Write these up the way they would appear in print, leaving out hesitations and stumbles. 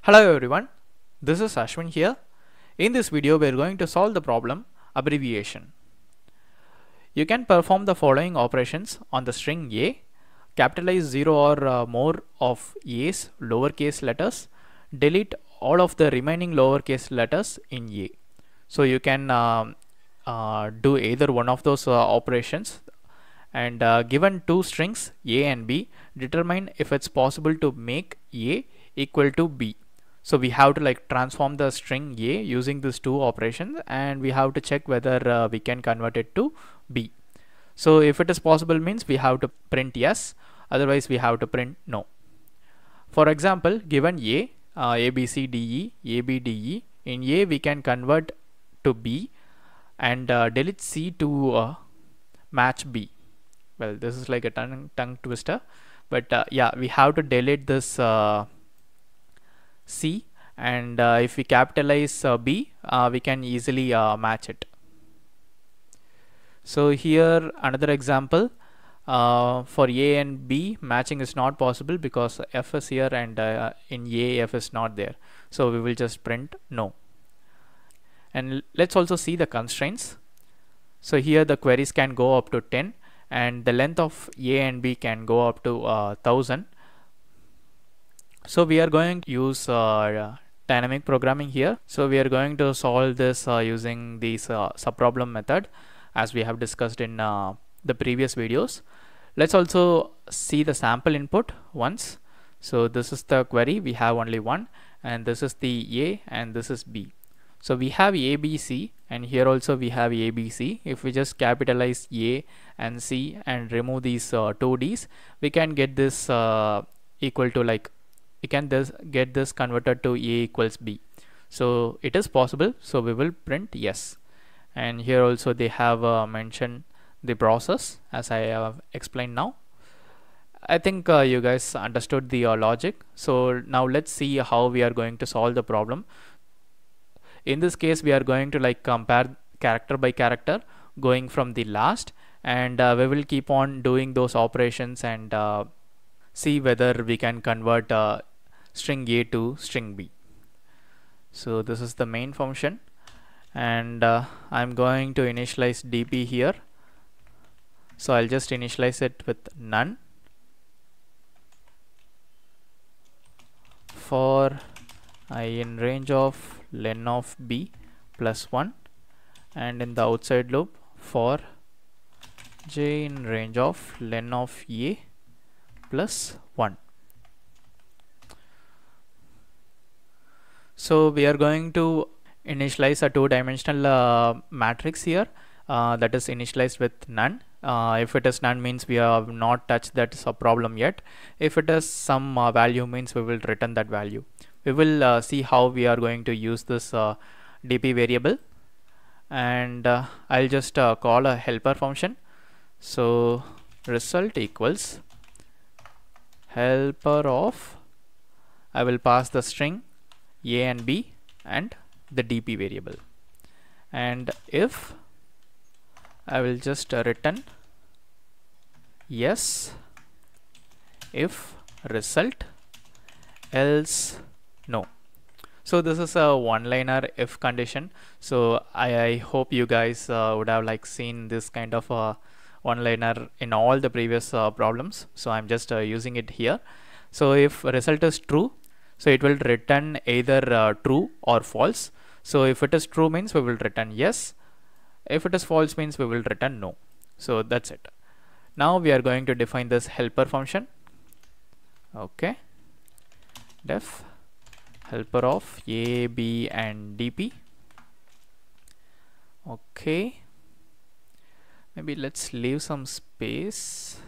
Hello everyone, this is Ashwin here. In this video we are going to solve the problem abbreviation. You can perform the following operations on the string A, capitalize 0 or more of A's lowercase letters, delete all of the remaining lowercase letters in A. So you can do either one of those operations, and given two strings A and B, determine if it's possible to make A equal to B. So we have to transform the string A using these two operations, and we have to check whether we can convert it to B. So if it is possible means we have to print yes, otherwise we have to print no. For example, given A, A, B, C, D, E, A, B, D, E, in A we can convert to B and delete C to match B. Well, this is like a tongue twister, but yeah, we have to delete this C, and if we capitalize B, we can easily match it. So here another example, for A and B matching is not possible because F is here and in A F is not there, so we will just print no. And let's also see the constraints. So here the queries can go up to 10 and the length of A and B can go up to 1000. So we are going to use dynamic programming here. So we are going to solve this using this subproblem method as we have discussed in the previous videos. Let's also see the sample input once. So this is the query, we have only one, and this is the A and this is B. So we have ABC, and here also we have ABC. If we just capitalize A and C and remove these two D's, we can get this equal to we can get this converted to A equals B. So it is possible, so we will print yes. And here also they have mentioned the process as I have explained now. I think you guys understood the logic. So now let's see how we are going to solve the problem. In this case we are going to compare character by character going from the last, and we will keep on doing those operations and see whether we can convert string A to string B. So this is the main function, and I'm going to initialize dp here. So I'll just initialize it with none for I in range of len of b plus 1, and in the outside loop for j in range of len of a plus 1. So we are going to initialize a two-dimensional matrix here, that is initialized with none. If it is none means we have not touched that subproblem yet. If it is some value means we will return that value. We will see how we are going to use this dp variable, and I'll just call a helper function. So result equals helper of, I will pass the string A and B and the dp variable, and if I will just return yes if result, else no. So this is a one-liner if condition. So I hope you guys would have seen this kind of one-liner in all the previous problems. So I'm just using it here. So if result is true, so it will return either true or false. So if it is true means we will return yes. If it is false means we will return no. So that's it. Now we are going to define this helper function. Okay, def helper of a, b and dp. Okay, maybe let's leave some space.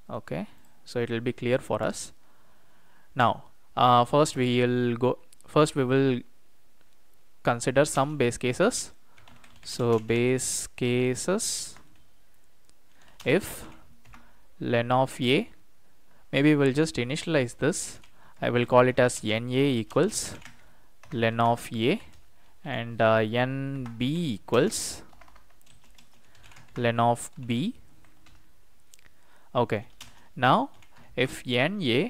Okay, so it will be clear for us. Now first we will consider some base cases. So base cases, if len of a, maybe we'll just initialize this. I will call it as na equals len of a, and nb equals len of b. Okay, now if na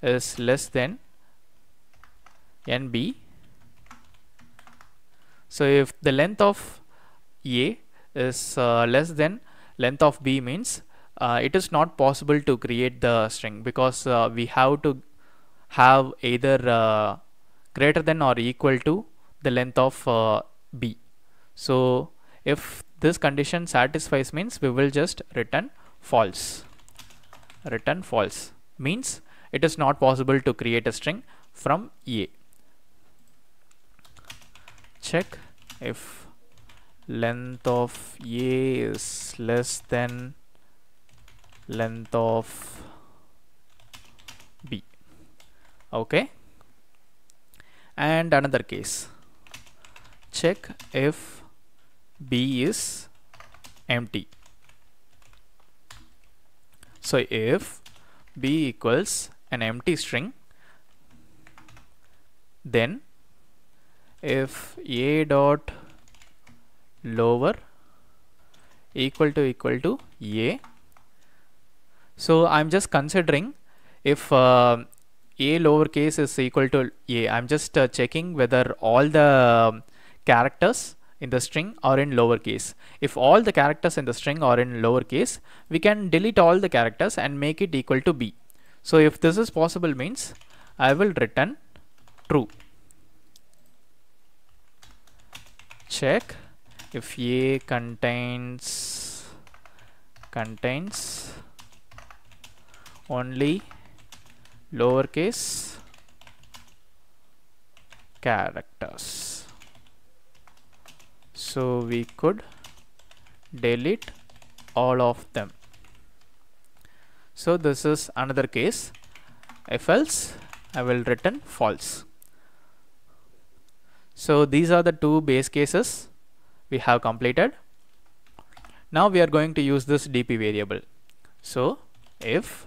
is less than NB. So if the length of A is less than length of B, means it is not possible to create the string, because we have to have either greater than or equal to the length of B. So if this condition satisfies, means we will just return false. Return false means it is not possible to create a string from A. Check if length of A is less than length of B. Okay. And another case, check if B is empty. So if B equals an empty string, then if A dot lower equal to A, so I'm just considering if A lowercase is equal to A, I'm just checking whether all the characters in the string are in lowercase. If all the characters in the string are in lowercase, we can delete all the characters and make it equal to B. So if this is possible, means I will return true. Check if A contains only lowercase characters. So we could delete all of them. So this is another case. If else, I will return false. So these are the two base cases we have completed. Now we are going to use this DP variable. So if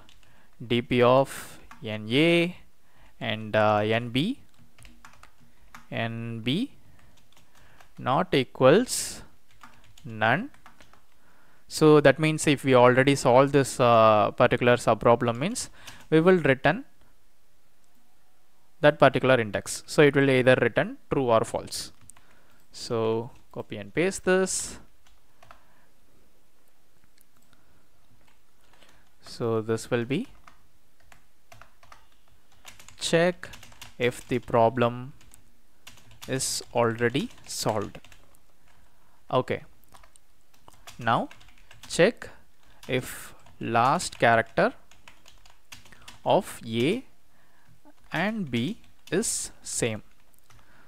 DP of NA and NB not equals none. So that means if we already solved this particular subproblem, means we will return that particular index. So it will either return true or false. So copy and paste this. So this will be check if the problem is already solved. Okay. Now check if last character of A and B is same.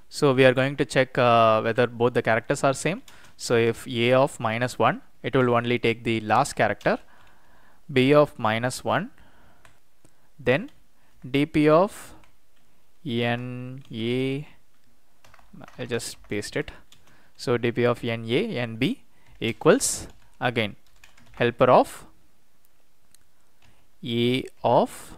So we are going to check whether both the characters are same. So if A of -1, it will only take the last character. B of -1, then DP of NA, I'll just paste it. So DP of NA NB equals again helper of A of,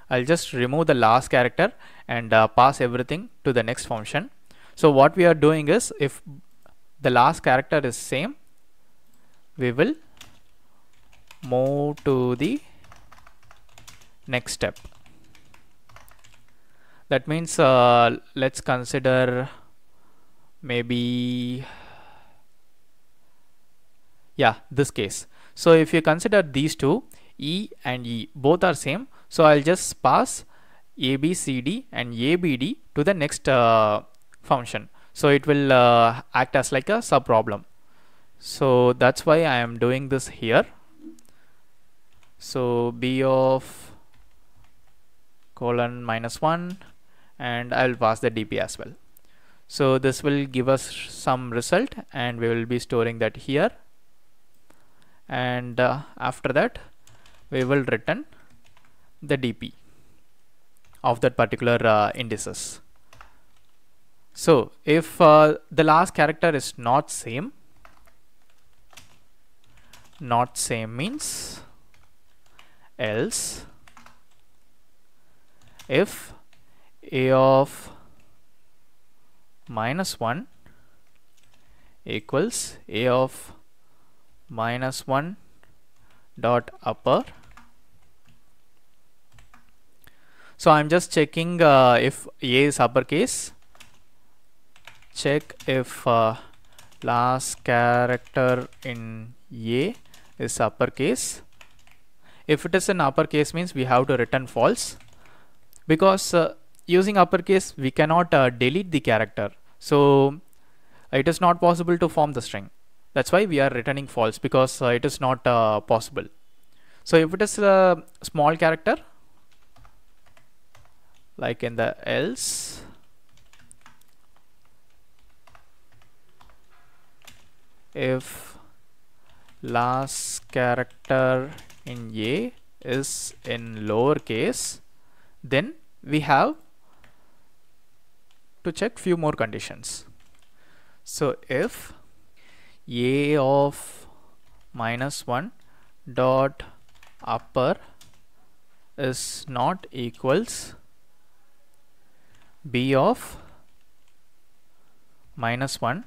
I'll just remove the last character and pass everything to the next function. So what we are doing is, if the last character is same, we will move to the next step. That means let's consider maybe, yeah, this case. So if you consider these two, E and E both are same, so I'll just pass ABCD and ABD to the next function. So it will act as like a subproblem. So that's why I am doing this here. So B of colon -1, and I will pass the DP as well. So this will give us some result, and we will be storing that here. And after that, we will return the DP of that particular indices. So if the last character is not same means else. If A of -1 equals A of -1 dot upper, So I'm just checking if A is uppercase. Check if last character in A is uppercase. If it is in uppercase means we have to return false, because using uppercase we cannot delete the character, so it is not possible to form the string. That's why we are returning false, because it is not possible. So if it is a small character, like in the else, if last character in A is in lowercase, then we have to check few more conditions. So if A of -1 dot upper is not equals B of -1,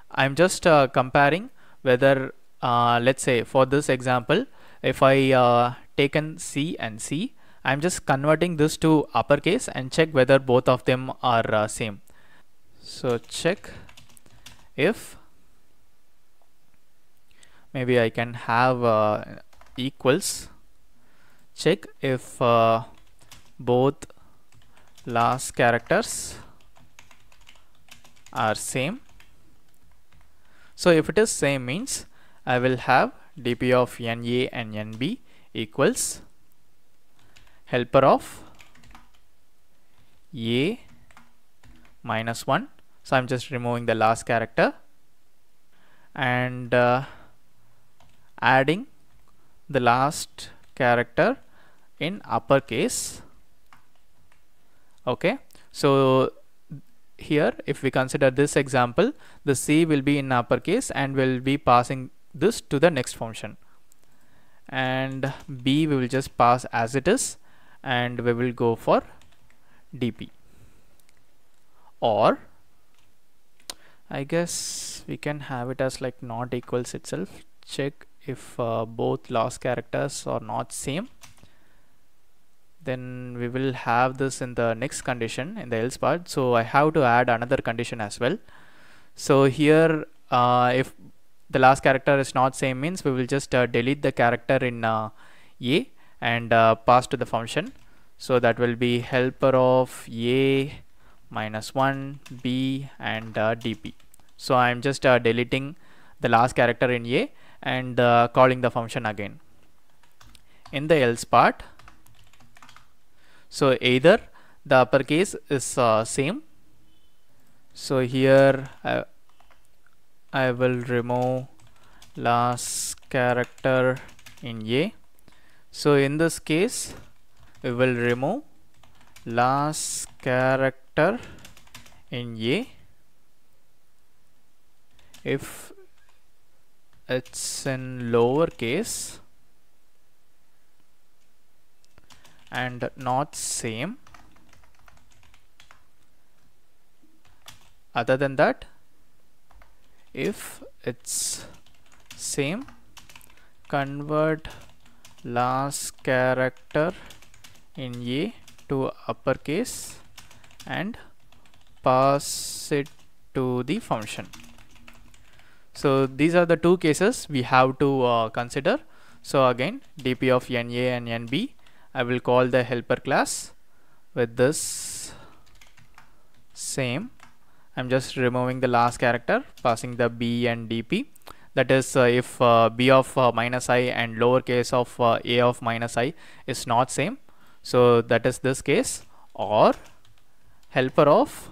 I'm just comparing whether let's say for this example, if I taken C and C, I'm just converting this to uppercase and check whether both of them are same. So check if, maybe I can have equals, check if both last characters are same. So if it is same means I will have dp of NA and NB equals helper of A -1. So I'm just removing the last character and adding the last character in uppercase. Okay, so here if we consider this example, the C will be in uppercase and will be passing this to the next function, and B we will just pass as it is, and we will go for dp. Or I guess we can have it as like not equals itself. Check if both last characters are not same, then we will have this in the next condition in the else part. So I have to add another condition as well. So here if the last character is not same means we will just delete the character in A and pass to the function. So that will be helper of A -1 B and dp. So I'm just deleting the last character in A and calling the function again in the else part. So either the uppercase is same, so here I will remove last character in A. So in this case we will remove last character in A if it's in lowercase and not same. Other than that, if it's same, convert last character in A to uppercase and pass it to the function. So these are the two cases we have to consider. So again, dp of NA and NB, I will call the helper class with this same. I'm just removing the last character, passing the B and dp. That is if B of -i and lowercase of A of -i is not same. So that is this case. Or helper of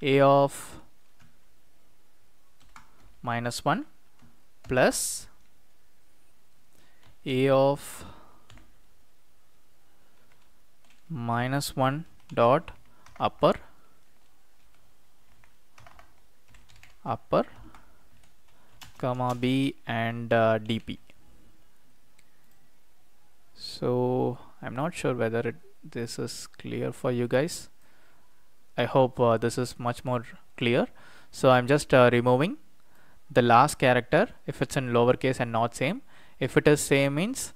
A of -1 plus A of -1 dot upper comma B and dp. So I'm not sure whether this is clear for you guys. I hope this is much more clear. So I'm just removing the last character if it's in lowercase and not same. If it is same means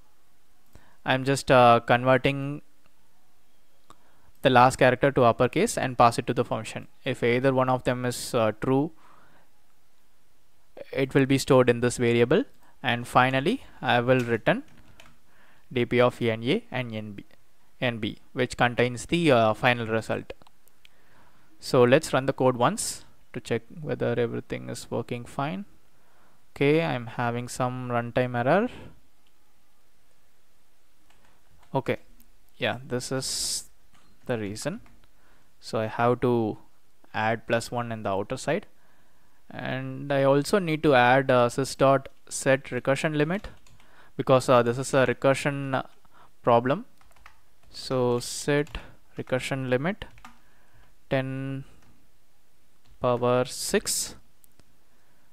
I'm just converting the last character to uppercase and pass it to the function. If either one of them is true, it will be stored in this variable, and finally I will return dp of NA and NB, which contains the final result. So let's run the code once to check whether everything is working fine. Okay, I'm having some runtime error. Okay, yeah, this is the reason. So I have to add +1 in the outer side, and I also need to add sys.set recursion limit, because this is a recursion problem. So set recursion limit 10 power 6.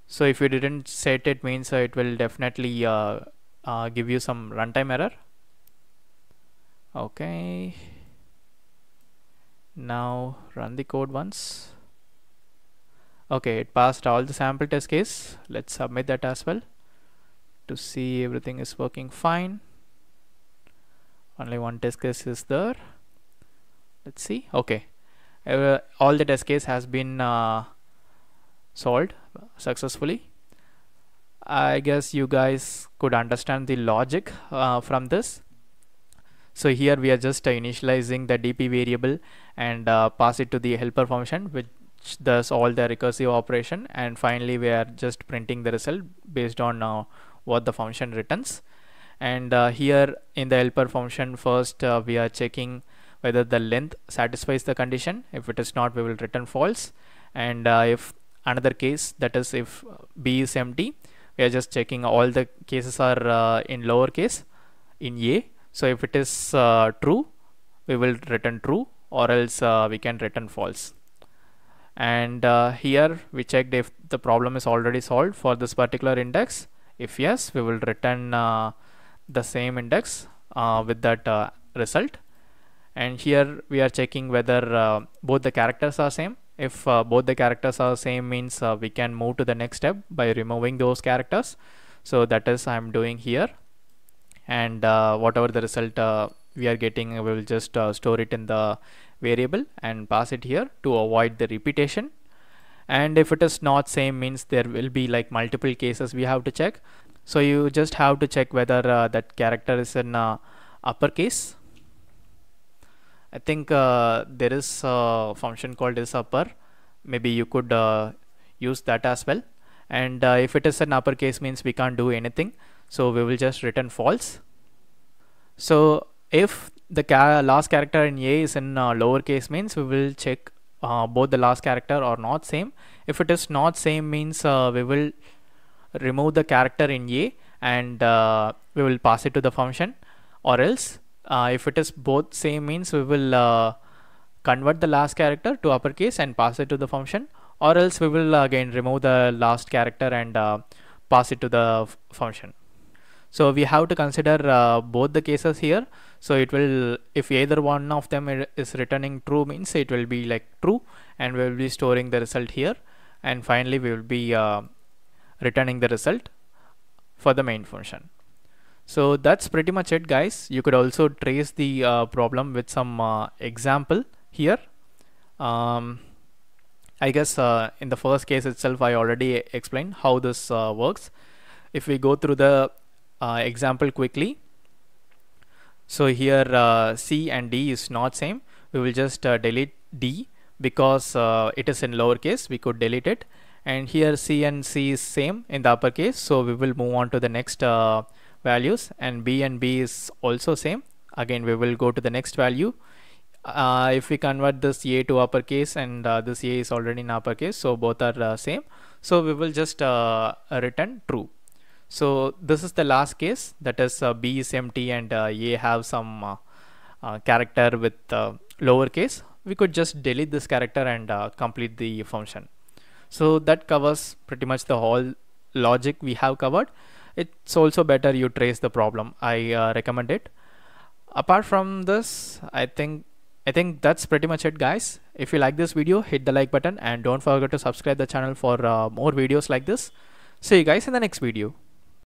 So if you didn't set it, means it will definitely give you some runtime error. Okay, now run the code once. Okay, it passed all the sample test case. Let's submit that as well to see everything is working fine. Only one test case is there. Let's see. Okay, all the test case has been solved successfully. I guess you guys could understand the logic from this. So here we are just initializing the DP variable and pass it to the helper function, which does all the recursive operation, and finally we are just printing the result based on what the function returns. And here in the helper function, first we are checking whether the length satisfies the condition. If it is not, we will return false. And if another case, that is if B is empty, we are just checking all the cases are in lowercase in A. So if it is true, we will return true, or else we can return false. And here we checked if the problem is already solved for this particular index. If yes, we will return the same index with that result. And here we are checking whether both the characters are same. If both the characters are same, means we can move to the next step by removing those characters. So that is I'm doing here. And whatever the result we are getting, we will just store it in the variable and pass it here to avoid the repetition. And if it is not same, means there will be like multiple cases we have to check. So you just have to check whether that character is in uppercase. I think there is a function called isUpper. Maybe you could use that as well. And if it is an uppercase, means we can't do anything. So we will just return false. So if the last character in A is in lowercase, means we will check both the last character are not same. If it is not same, means we will remove the character in A and we will pass it to the function. Or else if it is both same, means we will convert the last character to uppercase and pass it to the function. Or else we will again remove the last character and pass it to the function. So we have to consider both the cases here. So it will, if either one of them is returning true, means it will be like true, and we will be storing the result here. And finally we will be returning the result for the main function. So that's pretty much it, guys. You could also trace the problem with some example here. I guess in the first case itself I already explained how this works. If we go through the example quickly, so here C and D is not same. We will just delete D because it is in lowercase. We could delete it. And here C and C is same in the uppercase, so we will move on to the next values. And B and B is also same. Again we will go to the next value. If we convert this A to uppercase, and this A is already in uppercase, so both are same, so we will just return true. So this is the last case, that is B is empty and A have some character with lowercase. We could just delete this character and complete the function. So that covers pretty much the whole logic we have covered. It's also better you trace the problem. I recommend it. Apart from this, I think that's pretty much it, guys. If you like this video, hit the like button and don't forget to subscribe the channel for more videos like this. See you guys in the next video.